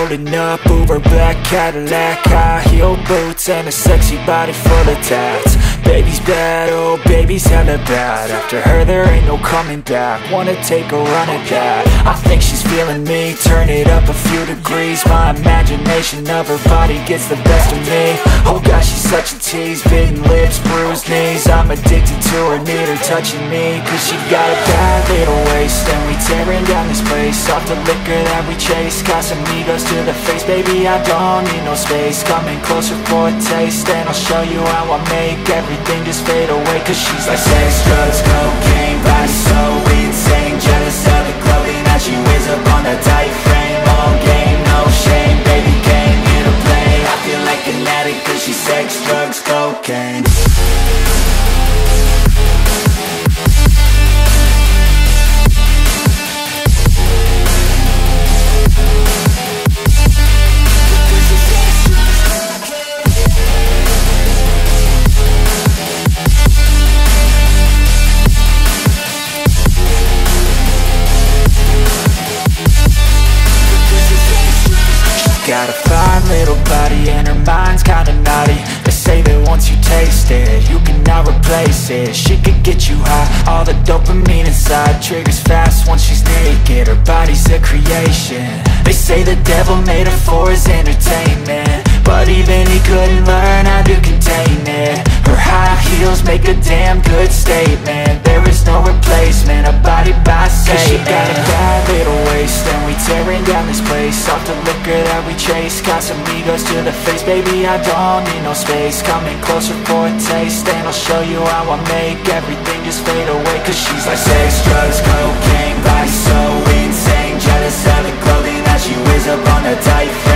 rolling up, Uber black Cadillac, high heel boots and a sexy body full of tats. Baby's bad, oh baby's hella bad. After her there ain't no coming back. Wanna take a run at that. I think she's feeling me. Turn it up a few degrees. My imagination of her body gets the best of me. Oh gosh, she's such a tease. Bitten lips, bruised knees. I'm addicted to her, need her touching me. Cause she got a bad little waist, and we tearing down this place. Off the liquor that we chase. Casamigos to the face. Baby, I don't need no space. Coming closer for a taste, and I'll show you how I make everything just fade away. Cause she's like sex, drugs, cocaine, body so insane. Jealous of the clothing that she wears up on that tight frame. All game, no shame, baby came here to play. I feel like an addict cause she's sex, drugs, cocaine. Got a fine little body and her mind's kinda naughty. They say that once you taste it, you cannot replace it. She could get you high, all the dopamine inside triggers fast once she's naked. Her body's a creation. They say the devil made her for his entertainment, but even he couldn't learn how to contain it. Her high heels make a damn good statement. There is no replacement, a body by Satan. Cause she got a bad little waist, and we tearing down this place. Off the liquor that we chase. Casamigos to the face. Baby, I don't need no space. Coming closer for a taste, and I'll show you how I make everything just fade away. Cause she's like sex, drugs, cocaine, body so insane. Jealous of the clothing that she wears up on her tight face.